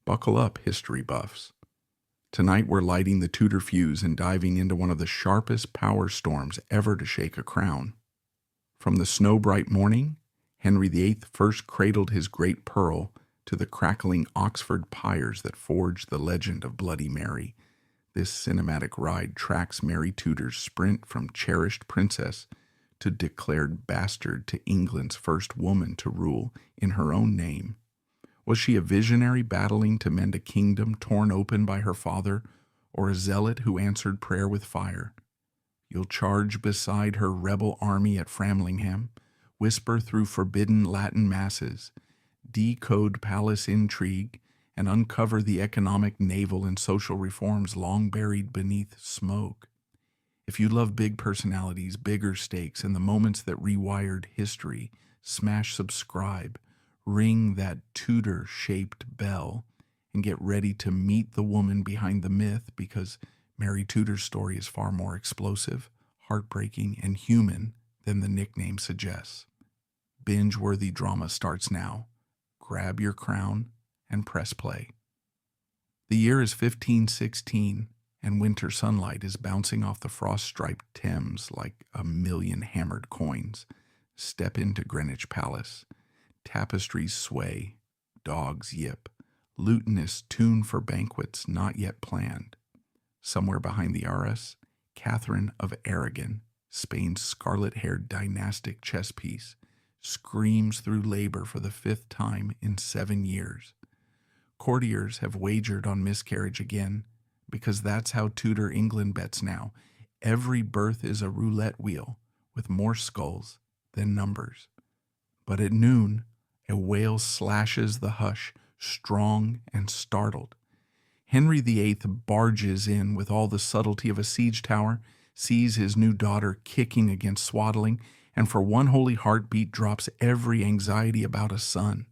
Buckle up, history buffs. Tonight we're lighting the Tudor fuse and diving into one of the sharpest power storms ever to shake a crown. From the snow-bright morning, Henry VIII first cradled his great pearl, to the crackling Oxford pyres that forged the legend of Bloody Mary. This cinematic ride tracks Mary Tudor's sprint from cherished princess to declared bastard to England's first woman to rule in her own name. Was she a visionary battling to mend a kingdom torn open by her father, or a zealot who answered prayer with fire? You'll charge beside her rebel army at Framlingham, whisper through forbidden Latin masses, decode palace intrigue, and uncover the economic, naval, and social reforms long buried beneath smoke. If you love big personalities, bigger stakes, and the moments that rewired history, smash subscribe, ring that Tudor-shaped bell, and get ready to meet the woman behind the myth, because Mary Tudor's story is far more explosive, heartbreaking, and human than the nickname suggests. Binge-worthy drama starts now. Grab your crown and press play. The year is 1516, and winter sunlight is bouncing off the frost-striped Thames like a million hammered coins. Step into Greenwich Palace. Tapestries sway, dogs yip, lutenist tune for banquets not yet planned. Somewhere behind the arras, Catherine of Aragon, Spain's scarlet-haired dynastic chess piece, screams through labor for the 5th time in 7 years. Courtiers have wagered on miscarriage again, because that's how Tudor England bets now. Every birth is a roulette wheel with more skulls than numbers. But at noon, a wail slashes the hush, strong and startled. Henry VIII barges in with all the subtlety of a siege tower, sees his new daughter kicking against swaddling, and for one holy heartbeat drops every anxiety about a son.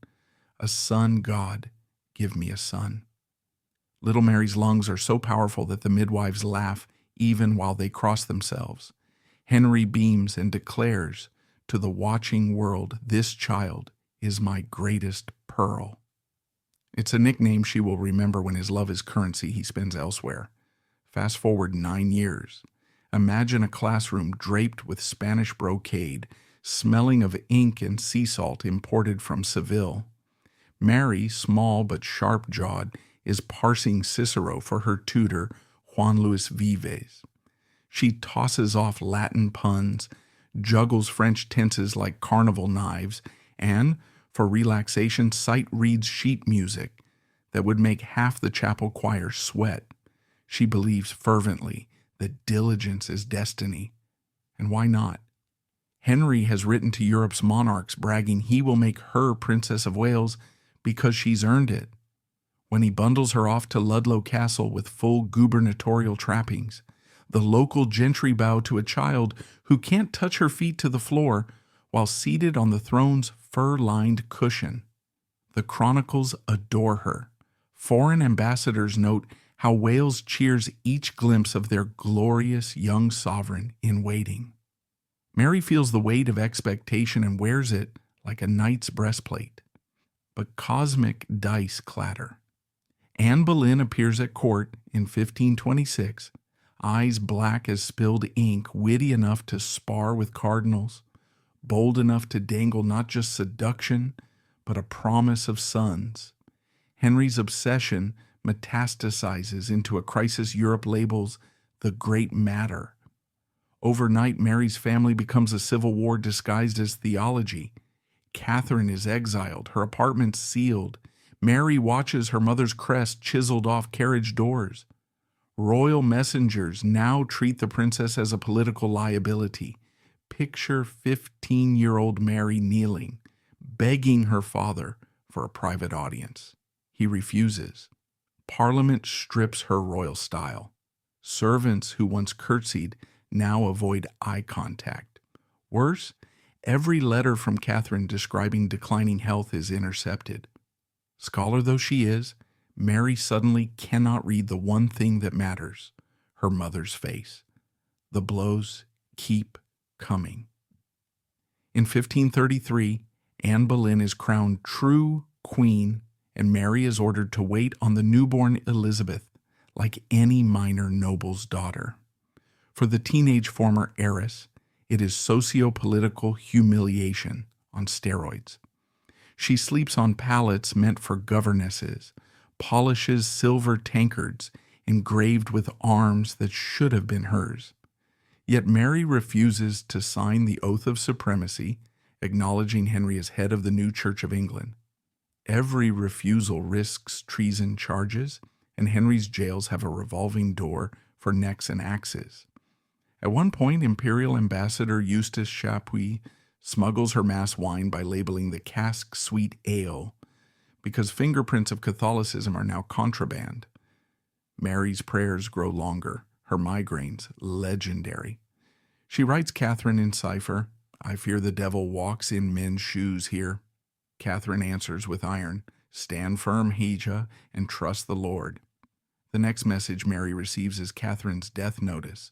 A son, God, give me a son. Little Mary's lungs are so powerful that the midwives laugh even while they cross themselves. Henry beams and declares to the watching world, this child is my greatest pearl. It's a nickname she will remember when his love is currency he spends elsewhere. Fast forward 9 years. Imagine a classroom draped with Spanish brocade, smelling of ink and sea salt imported from Seville. Mary, small but sharp-jawed, is parsing Cicero for her tutor, Juan Luis Vives. She tosses off Latin puns, juggles French tenses like carnival knives, and, for relaxation, sight reads sheet music that would make half the chapel choir sweat. She believes fervently that diligence is destiny. And why not? Henry has written to Europe's monarchs bragging he will make her Princess of Wales because she's earned it. When he bundles her off to Ludlow Castle with full gubernatorial trappings, the local gentry bow to a child who can't touch her feet to the floor while seated on the throne's fur-lined cushion. The chronicles adore her. Foreign ambassadors note how Wales cheers each glimpse of their glorious young sovereign in waiting. Mary feels the weight of expectation and wears it like a knight's breastplate. But cosmic dice clatter. Anne Boleyn appears at court in 1526, eyes black as spilled ink, witty enough to spar with cardinals, bold enough to dangle not just seduction, but a promise of sons. Henry's obsession metastasizes into a crisis Europe labels the Great Matter. Overnight, Mary's family becomes a civil war disguised as theology. Catherine is exiled, her apartment sealed. Mary watches her mother's crest chiseled off carriage doors. Royal messengers now treat the princess as a political liability. Picture 15-year-old Mary kneeling, begging her father for a private audience. He refuses. Parliament strips her royal style. Servants who once curtsied now avoid eye contact. Worse, every letter from Catherine describing declining health is intercepted. Scholar though she is, Mary suddenly cannot read the one thing that matters, her mother's face. The blows keep coming. In 1533, Anne Boleyn is crowned true queen and Mary is ordered to wait on the newborn Elizabeth like any minor noble's daughter. For the teenage former heiress, it is socio-political humiliation on steroids. She sleeps on pallets meant for governesses, polishes silver tankards engraved with arms that should have been hers. Yet Mary refuses to sign the oath of supremacy, acknowledging Henry as head of the new Church of England. Every refusal risks treason charges, and Henry's jails have a revolving door for necks and axes. At one point, Imperial Ambassador Eustace Chapuis smuggles her mass wine by labeling the cask sweet ale, because fingerprints of Catholicism are now contraband. Mary's prayers grow longer, her migraines legendary. She writes Catherine in cipher, "I fear the devil walks in men's shoes here." Catherine answers with iron, "Stand firm, Heja, and trust the Lord." The next message Mary receives is Catherine's death notice.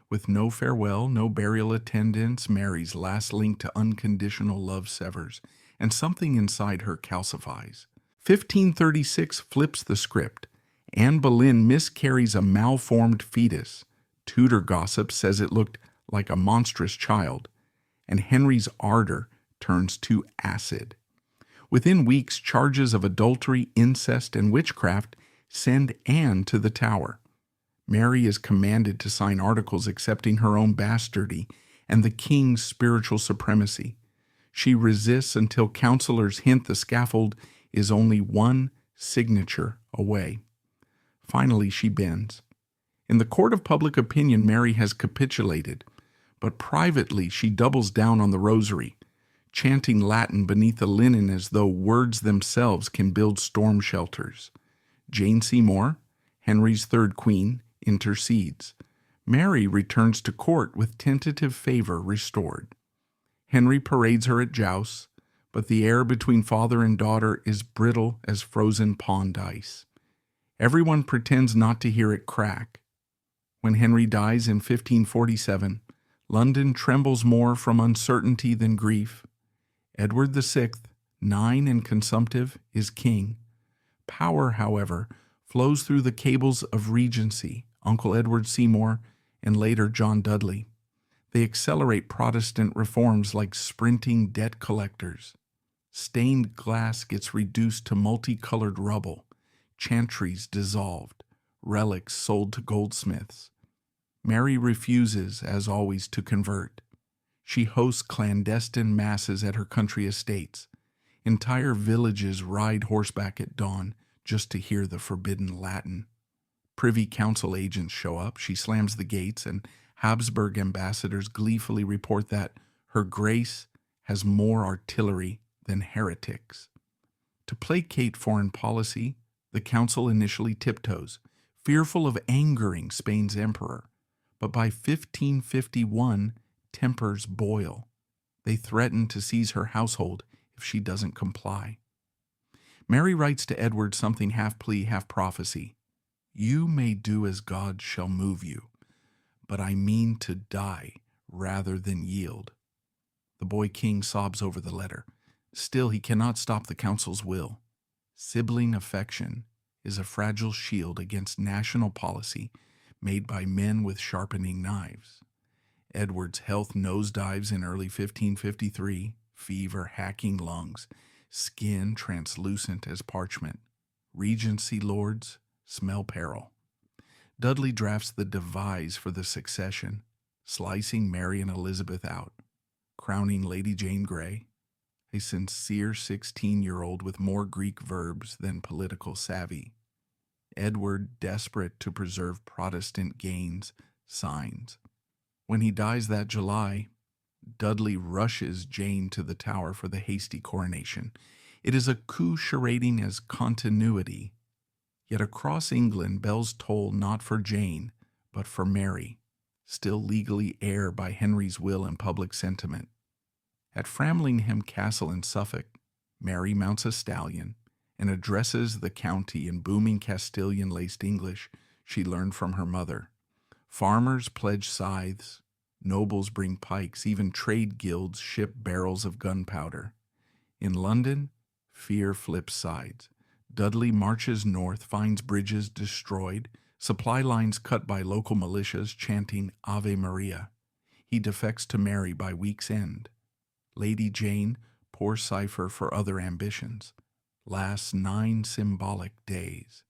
With no farewell, no burial attendance, Mary's last link to unconditional love severs, and something inside her calcifies. 1536 flips the script. Anne Boleyn miscarries a malformed fetus. Tudor gossip says it looked like a monstrous child, and Henry's ardor turns to acid. Within weeks, charges of adultery, incest, and witchcraft send Anne to the Tower. Mary is commanded to sign articles accepting her own bastardy and the king's spiritual supremacy. She resists until counselors hint the scaffold is only one signature away. Finally, she bends. In the court of public opinion, Mary has capitulated, but privately she doubles down on the rosary, chanting Latin beneath the linen as though words themselves can build storm shelters. Jane Seymour, Henry's third queen, intercedes. Mary returns to court with tentative favor restored. Henry parades her at jousts, but the air between father and daughter is brittle as frozen pond ice. Everyone pretends not to hear it crack. When Henry dies in 1547, London trembles more from uncertainty than grief. Edward VI, 9 and consumptive, is king. Power, however, flows through the cables of Regency, Uncle Edward Seymour, and later John Dudley. They accelerate Protestant reforms like sprinting debt collectors. Stained glass gets reduced to multicolored rubble, chantries dissolved, relics sold to goldsmiths. Mary refuses, as always, to convert. She hosts clandestine masses at her country estates. Entire villages ride horseback at dawn just to hear the forbidden Latin. Privy Council agents show up, she slams the gates, and Habsburg ambassadors gleefully report that her grace has more artillery than heretics. To placate foreign policy, the council initially tiptoes, fearful of angering Spain's emperor, but by 1551, tempers boil. They threaten to seize her household if she doesn't comply. Mary writes to Edward something half plea, half prophecy. "You may do as God shall move you, but I mean to die rather than yield." The boy king sobs over the letter. Still, he cannot stop the council's will. Sibling affection is a fragile shield against national policy made by men with sharpening knives. Edward's health nosedives in early 1553, fever hacking lungs, skin translucent as parchment. Regency lords smell peril. Dudley drafts the devise for the succession, slicing Mary and Elizabeth out, crowning Lady Jane Grey, a sincere 16-year-old with more Greek verbs than political savvy. Edward, desperate to preserve Protestant gains, signs. When he dies that July, Dudley rushes Jane to the Tower for the hasty coronation. It is a coup charading as continuity. Yet across England, bells toll not for Jane, but for Mary, still legally heir by Henry's will and public sentiment. At Framlingham Castle in Suffolk, Mary mounts a stallion and addresses the county in booming Castilian-laced English she learned from her mother. Farmers pledge scythes, nobles bring pikes, even trade guilds ship barrels of gunpowder. In London, fear flips sides. Dudley marches north, finds bridges destroyed, supply lines cut by local militias chanting Ave Maria. He defects to Mary by week's end. Lady Jane, poor cipher for other ambitions, lasts 9 symbolic days.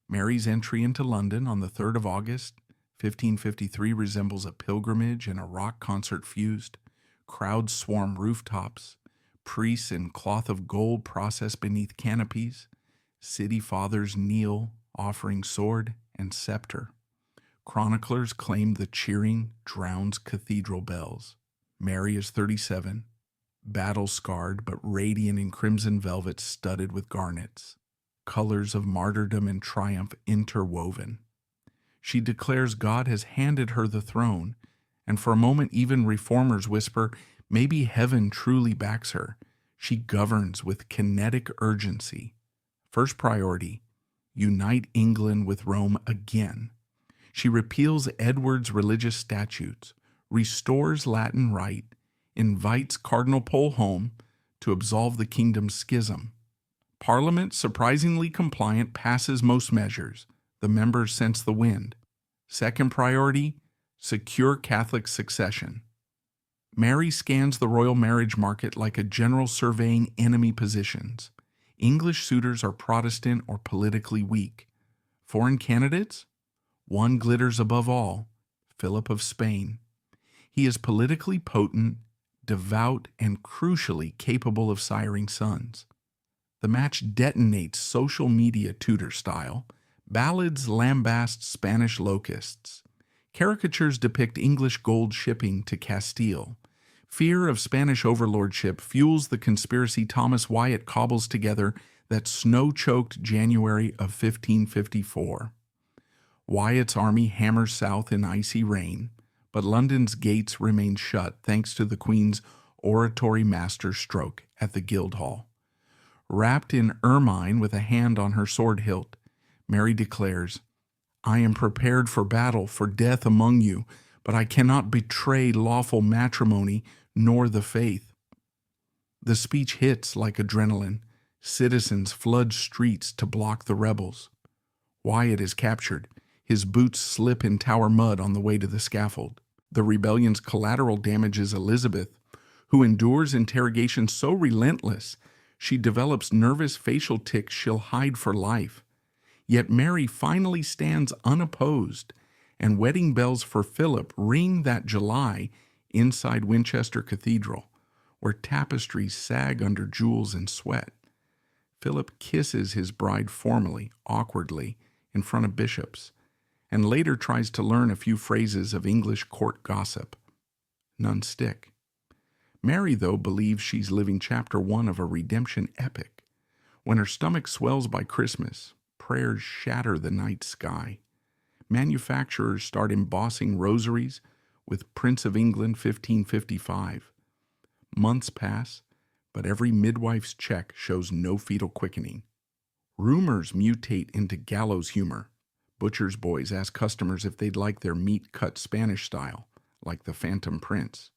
Mary's entry into London on the 3rd of August, 1553 resembles a pilgrimage and a rock concert fused. Crowds swarm rooftops. Priests in cloth of gold process beneath canopies. City fathers kneel, offering sword and scepter. Chroniclers claim the cheering drowns cathedral bells. Mary is 37, battle-scarred but radiant in crimson velvet studded with garnets, colors of martyrdom and triumph interwoven. She declares God has handed her the throne, and for a moment even reformers whisper, maybe heaven truly backs her. She governs with kinetic urgency. First priority, unite England with Rome again. She repeals Edward's religious statutes, restores Latin rite, invites Cardinal Pole home to absolve the kingdom's schism. Parliament, surprisingly compliant, passes most measures. The members sense the wind. Second priority, secure Catholic succession. Mary scans the royal marriage market like a general surveying enemy positions. English suitors are Protestant or politically weak. Foreign candidates? One glitters above all, Philip of Spain. He is politically potent, devout, and crucially capable of siring sons. The match detonates social media Tudor style. Ballads lambast Spanish locusts. Caricatures depict English gold shipping to Castile. Fear of Spanish overlordship fuels the conspiracy Thomas Wyatt cobbles together that snow-choked January of 1554. Wyatt's army hammers south in icy rain, but London's gates remain shut thanks to the Queen's oratory master stroke at the Guildhall. Wrapped in ermine with a hand on her sword hilt, Mary declares, I am prepared for battle, for death among you, but I cannot betray lawful matrimony nor the faith. The speech hits like adrenaline. Citizens flood streets to block the rebels. Wyatt is captured. His boots slip in Tower mud on the way to the scaffold. The rebellion's collateral damages Elizabeth, who endures interrogation so relentless she develops nervous facial tics she'll hide for life. Yet Mary finally stands unopposed, and wedding bells for Philip ring that July inside Winchester Cathedral, where tapestries sag under jewels and sweat. Philip kisses his bride formally, awkwardly, in front of bishops, and later tries to learn a few phrases of English court gossip. None stick. Mary, though, believes she's living chapter 1 of a redemption epic. When her stomach swells by Christmas, prayers shatter the night sky. Manufacturers start embossing rosaries with Prince of England 1555. Months pass, but every midwife's check shows no fetal quickening. Rumors mutate into gallows humor. Butcher's boys ask customers if they'd like their meat cut Spanish style, like the Phantom Prince.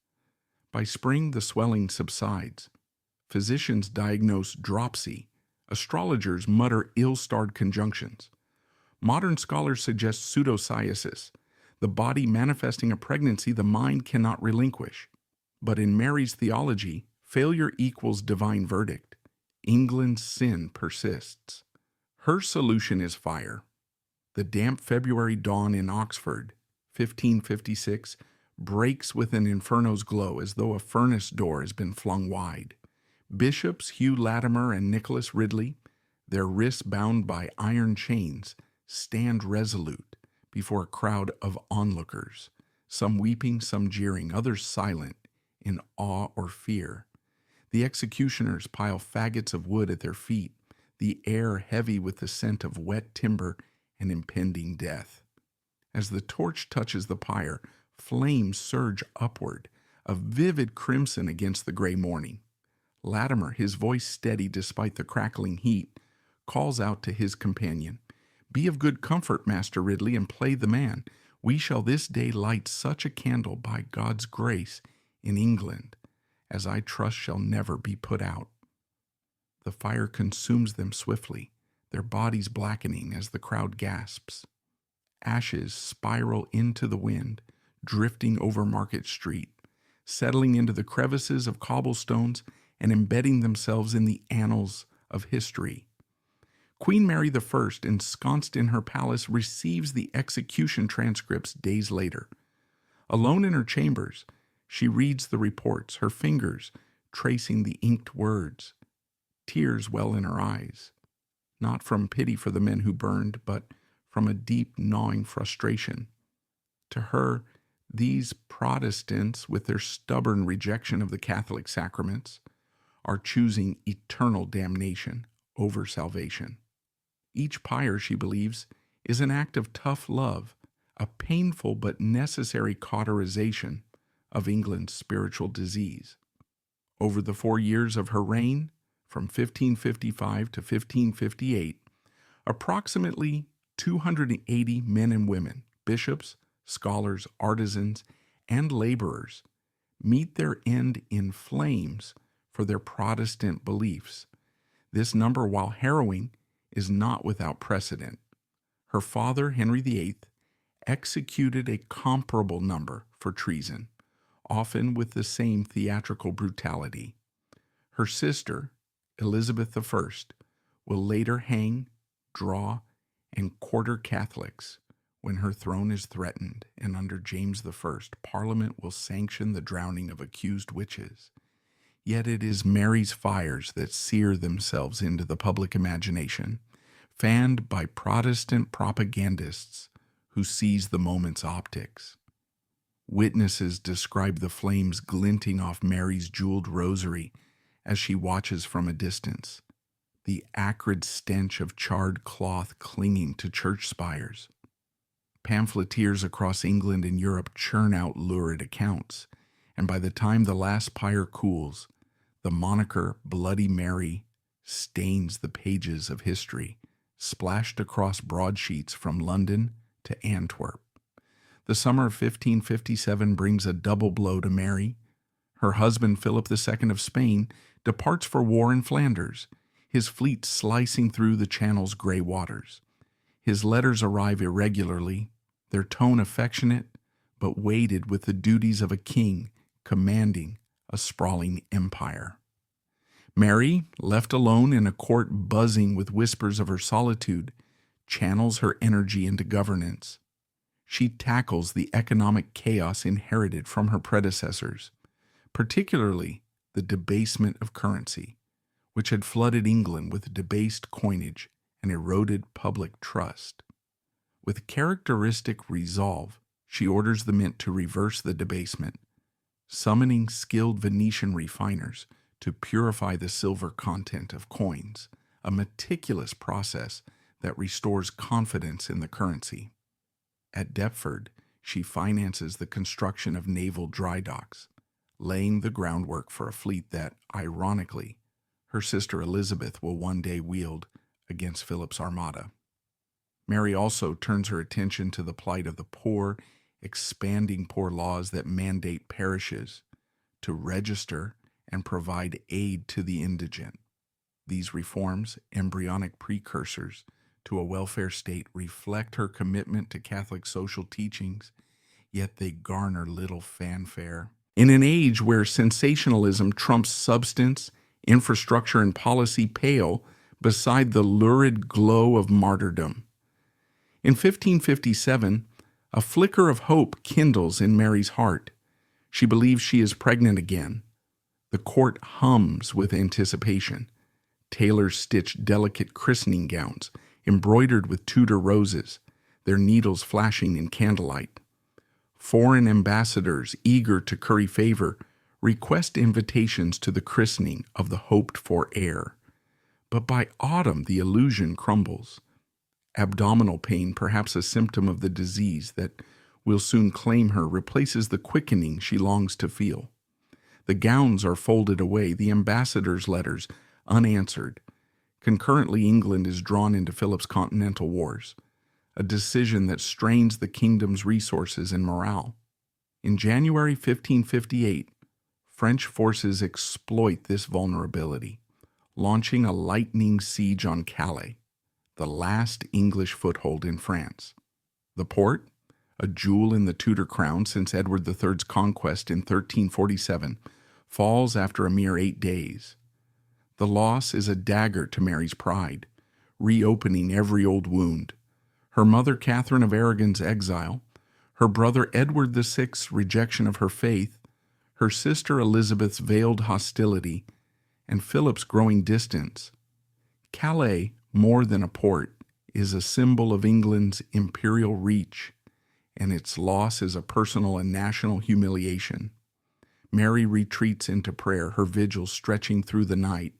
By spring, the swelling subsides. Physicians diagnose dropsy. Astrologers mutter ill-starred conjunctions. Modern scholars suggest pseudopsoriasis, the body manifesting a pregnancy the mind cannot relinquish. But in Mary's theology, failure equals divine verdict. England's sin persists. Her solution is fire. The damp February dawn in Oxford, 1556, breaks with an inferno's glow as though a furnace door has been flung wide. Bishops Hugh Latimer and Nicholas Ridley, their wrists bound by iron chains, stand resolute before a crowd of onlookers, some weeping, some jeering, others silent in awe or fear. The executioners pile faggots of wood at their feet, the air heavy with the scent of wet timber and impending death. As the torch touches the pyre, flames surge upward, a vivid crimson against the gray morning. Latimer, his voice steady despite the crackling heat, calls out to his companion, Be of good comfort, Master Ridley, and play the man. We shall this day light such a candle by God's grace in England, as I trust shall never be put out. The fire consumes them swiftly. their bodies blackening as the crowd gasps. Ashes spiral into the wind, drifting over Market Street, settling into the crevices of cobblestones and embedding themselves in the annals of history. Queen Mary I, ensconced in her palace, receives the execution transcripts days later. Alone in her chambers, she reads the reports, her fingers tracing the inked words. Tears well in her eyes, not from pity for the men who burned, but from a deep, gnawing frustration. To her, these Protestants, with their stubborn rejection of the Catholic sacraments, are choosing eternal damnation over salvation. Each pyre, she believes, is an act of tough love, a painful but necessary cauterization of England's spiritual disease. Over the 4 years of her reign, from 1555 to 1558, approximately 280 men and women, bishops, scholars, artisans, and laborers, meet their end in flames for their Protestant beliefs. This number, while harrowing, is not without precedent. Her father, Henry VIII, executed a comparable number for treason, often with the same theatrical brutality. Her sister, Elizabeth I, will later hang, draw, and quarter Catholics when her throne is threatened, and under James I, Parliament will sanction the drowning of accused witches. Yet it is Mary's fires that sear themselves into the public imagination, fanned by Protestant propagandists who seize the moment's optics. Witnesses describe the flames glinting off Mary's jeweled rosary as she watches from a distance, the acrid stench of charred cloth clinging to church spires. Pamphleteers across England and Europe churn out lurid accounts, and by the time the last pyre cools, the moniker Bloody Mary stains the pages of history, splashed across broadsheets from London to Antwerp. The summer of 1557 brings a double blow to Mary. Her husband, Philip II of Spain, departs for war in Flanders, his fleet slicing through the Channel's gray waters. His letters arrive irregularly, their tone affectionate, but weighted with the duties of a king commanding a sprawling empire. Mary, left alone in a court buzzing with whispers of her solitude, channels her energy into governance. She tackles the economic chaos inherited from her predecessors, particularly the debasement of currency, which had flooded England with debased coinage and eroded public trust. With characteristic resolve, she orders the mint to reverse the debasement, summoning skilled Venetian refiners to purify the silver content of coins, a meticulous process that restores confidence in the currency. At Deptford, she finances the construction of naval dry docks, laying the groundwork for a fleet that, ironically, her sister Elizabeth will one day wield against Philip's armada. Mary also turns her attention to the plight of the poor, expanding poor laws that mandate parishes to register and provide aid to the indigent. These reforms, embryonic precursors to a welfare state, reflect her commitment to Catholic social teachings, yet they garner little fanfare. In an age where sensationalism trumps substance, infrastructure, and policy pale beside the lurid glow of martyrdom. In 1557, a flicker of hope kindles in Mary's heart. She believes she is pregnant again. The court hums with anticipation. Tailors stitch delicate christening gowns, embroidered with Tudor roses, their needles flashing in candlelight. Foreign ambassadors, eager to curry favor, request invitations to the christening of the hoped-for heir. But by autumn, the illusion crumbles. Abdominal pain, perhaps a symptom of the disease that will soon claim her, replaces the quickening she longs to feel. The gowns are folded away, the ambassadors' letters unanswered. Concurrently, England is drawn into Philip's continental wars, a decision that strains the kingdom's resources and morale. In January 1558, French forces exploit this vulnerability, launching a lightning siege on Calais, the last English foothold in France. The port, a jewel in the Tudor crown since Edward III's conquest in 1347, falls after a mere 8 days. The loss is a dagger to Mary's pride, reopening every old wound. Her mother Catherine of Aragon's exile, her brother Edward VI's rejection of her faith, her sister Elizabeth's veiled hostility, and Philip's growing distance. Calais, more than a port, is a symbol of England's imperial reach, and its loss is a personal and national humiliation. Mary retreats into prayer, her vigils stretching through the night,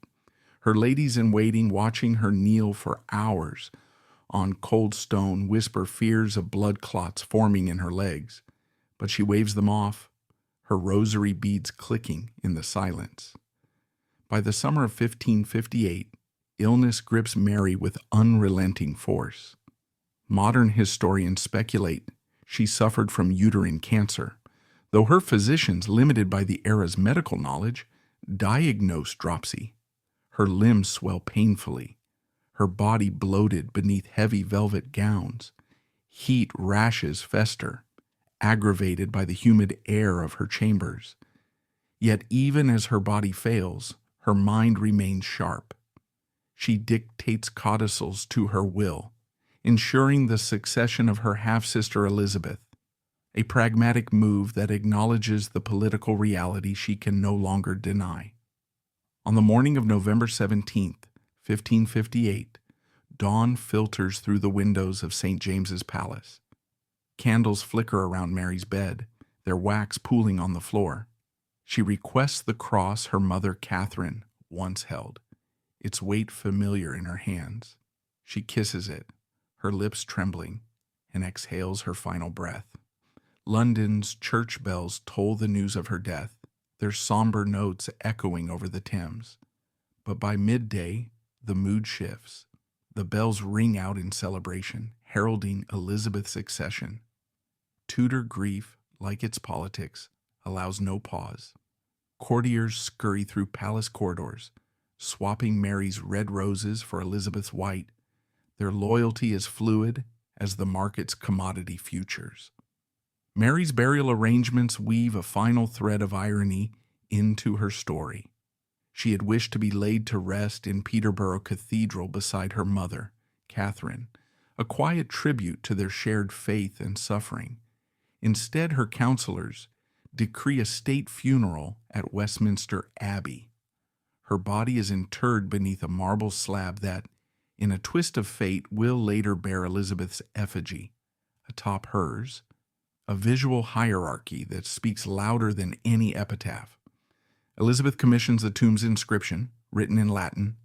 her ladies-in-waiting watching her kneel for hours on cold stone, whisper fears of blood clots forming in her legs, but she waves them off, her rosary beads clicking in the silence. By the summer of 1558, illness grips Mary with unrelenting force. Modern historians speculate she suffered from uterine cancer, though her physicians, limited by the era's medical knowledge, diagnosed dropsy. Her limbs swell painfully, her body bloated beneath heavy velvet gowns. Heat rashes fester, aggravated by the humid air of her chambers. Yet even as her body fails, her mind remains sharp. She dictates codicils to her will, ensuring the succession of her half-sister Elizabeth, a pragmatic move that acknowledges the political reality she can no longer deny. On the morning of November 17th, 1558, dawn filters through the windows of St. James's Palace. Candles flicker around Mary's bed, their wax pooling on the floor. She requests the cross her mother Catherine once held, its weight familiar in her hands. She kisses it, her lips trembling, and exhales her final breath. London's church bells toll the news of her death, their somber notes echoing over the Thames. But by midday, the mood shifts. The bells ring out in celebration, heralding Elizabeth's accession. Tudor grief, like its politics, allows no pause. Courtiers scurry through palace corridors, swapping Mary's red roses for Elizabeth's white. Their loyalty is fluid as the market's commodity futures. Mary's burial arrangements weave a final thread of irony into her story. She had wished to be laid to rest in Peterborough Cathedral beside her mother, Catherine, a quiet tribute to their shared faith and suffering. Instead, her counselors decree a state funeral at Westminster Abbey. Her body is interred beneath a marble slab that, in a twist of fate, will later bear Elizabeth's effigy atop hers, a visual hierarchy that speaks louder than any epitaph. Elizabeth commissions the tomb's inscription, written in Latin,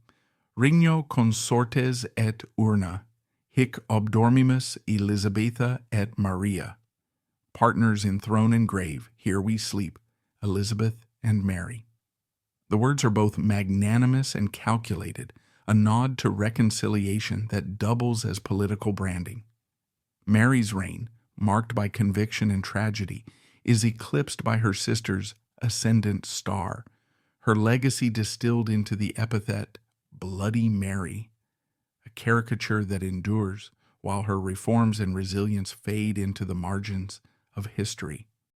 Regno consortes et urna, hic obdormimus Elizabetha et Maria. Partners in throne and grave, here we sleep, Elizabeth and Mary. The words are both magnanimous and calculated, a nod to reconciliation that doubles as political branding. Mary's reign, marked by conviction and tragedy, is eclipsed by her sister's ascendant star, her legacy distilled into the epithet Bloody Mary, a caricature that endures while her reforms and resilience fade into the margins of history.